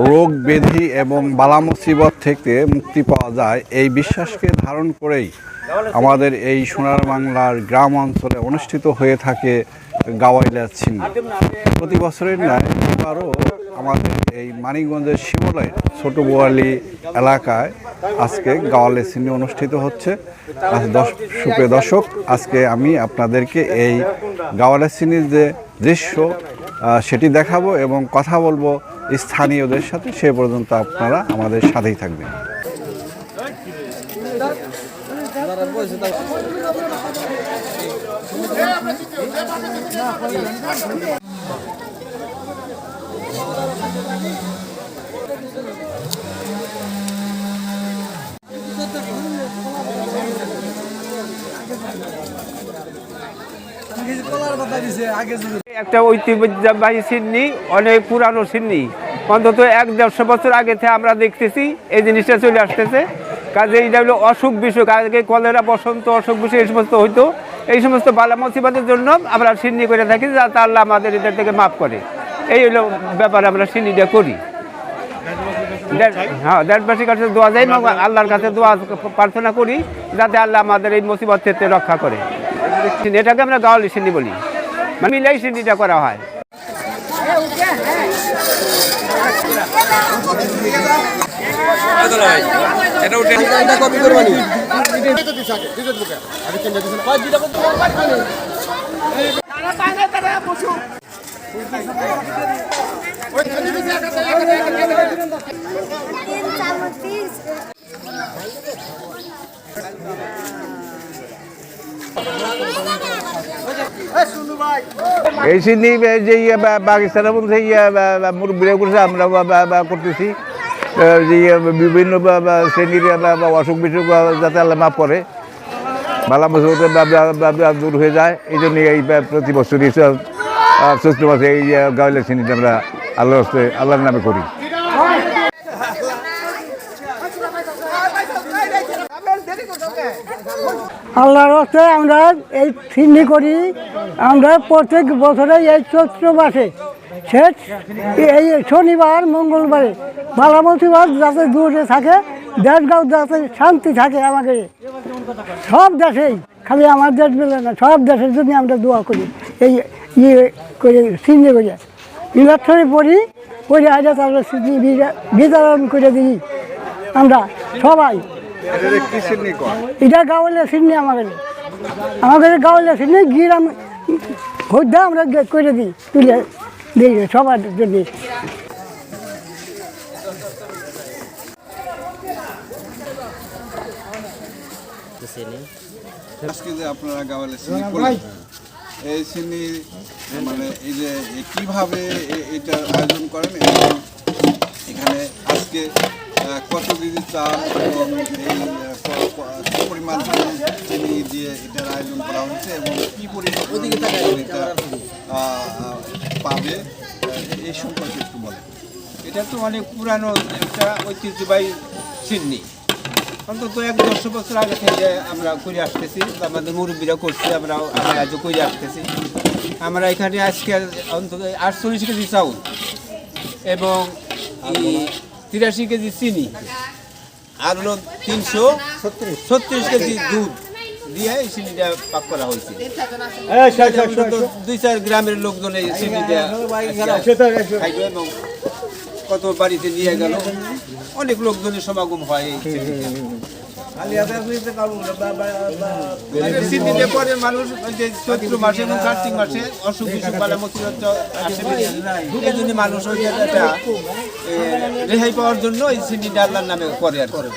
রোগ ব্যাধি এবং বালা মুসিবত থেকে মুক্তি পাওয়া যায় এই বিশ্বাসকে ধারণ করেই আমাদের এই সোনার বাংলার গ্রাম অঞ্চলে অনুষ্ঠিত হয়ে থাকে গাওয়াইলা ছিন্নি। প্রতি বছরের ন্যায় এবারও আমাদের এই মানিকগঞ্জের শিবলয়ের ছোট বোয়ালি এলাকায় আজকে গাওয়াইলা ছিন্নি অনুষ্ঠিত হচ্ছে। সুপ্রিয় দর্শক, আজকে আমি আপনাদেরকে এই গাওয়াইলা ছিন্নির যে দৃশ্য সেটি দেখাবো এবং কথা বলবো স্থানীয়দের সাথে। সে পর্যন্ত আপনারা আমাদের সাথেই থাকবেন। একটা ঐতিহ্যবাহী সিন্নি, অনেক পুরানো সিন্নি, অন্তত 100-150 বছর আগে থেকে আমরা দেখতেছি এই জিনিসটা চলে আসতেছে। কাজে এইটা হলো অসুখ বিসুখ, আগে কলেরা, বসন্ত, অসুখ বিসুখ এই সমস্ত হইতো। এই সমস্ত বালা মুসিবতের জন্য আমরা সিন্নি করে থাকি, যাতে আল্লাহ আমাদের এদের থেকে মাফ করে। এই হলো ব্যাপারে আমরা সিন্নিটা করি। হ্যাঁ, দেশবাসীর কাছে দোয়া যাই, আল্লাহর কাছে দোয়া প্রার্থনা করি যাতে আল্লাহ আমাদের এই মুসিবত থেকে রক্ষা করে। এটাকে আমরা গাওয়ালি সিন্নি বলি, মানে মিলাই সিন্নিটা করা হয়। এই সিন্নি যে পাকিস্তানের মধ্যে মুরব্বীরা করছে, আমরা করতেছি যে বিভিন্ন শ্রেণীর অসুখ বিসুখ যাতে আল্লাহ মাফ করে, বালা মুসিবত দূর হয়ে যায়। এই জন্য এই প্রতি বছরই চৈত্র মাসে এই গাওয়াইলা সিন্নিটা আমরা আল্লাহর নামে করি। আল্লাহর হস্তে আমরা এই সিন্নি করি। আমরা প্রত্যেক বছরে এই চৈত্র মাসে শেষ এই শনিবার মঙ্গলবারে বালা মুসিবত যাতে দূরে থাকে, দেশগাঁও যাতে শান্তি থাকে। আমাকে সব দেশেই, খালি আমার দেশ বলে না, সব দেশের জন্য আমরা দোয়া করি। এই ইয়ে করে সিন্নি করে ইলেকশনে পড়ি আজ তারা সিন্নি বিতরণ করে দিই আমরা সবাই। এটা গাওয়াইলা সিন্নি, আমাদের গাওয়াইলা সিন্নি গ্রাম হইতে আমরা করে দিই, তুলে দিই সবার জন্য। আজকে যে আপনারা গাওয়াইলা সিন্নি করেন, এই সিন্নি মানে এই যে কিভাবে এটা আয়োজন করেন এবং এখানে আজকে কত কেজি চাল এবং এই পরিমাণ চিনি দিয়ে এটার আয়োজন করা হচ্ছে এবং কী পরিমাণ এটা পাবে এই সম্পর্কে একটু বলেন। এটা তো অনেক পুরানো একটা ঐতিহ্যবাহী সিন্নি, অন্তত 100 বছর আগে থেকে আমরা করে আসতেছি। আমাদের মুরব্বীরা করছে, আমরা আজও করে আসতেছি। আমরা এখানে আজকে অন্তত 48 কেজি চাউল এবং 83 কেজি চিনি আর হলো 336 কেজি দুধ দিয়ে এই চিনিটা পাক করা হয়েছে। 2-4 গ্রামের লোকজন এই চিনিটা খাইল এবং কত বাড়িতে নিয়ে গেল, অনেক লোকজনের সমাগম হয় এই চিনিতে। পরে মানুষ যে চৈত্র মাসে এবং কার্তিক মাসে অসুখ বিসুখ বালা মুসিবত আসে, এই জন্য মানুষ ওই রেহাই পাওয়ার জন্য এই চিনিটা আল্লাহর নামে করে আর করে।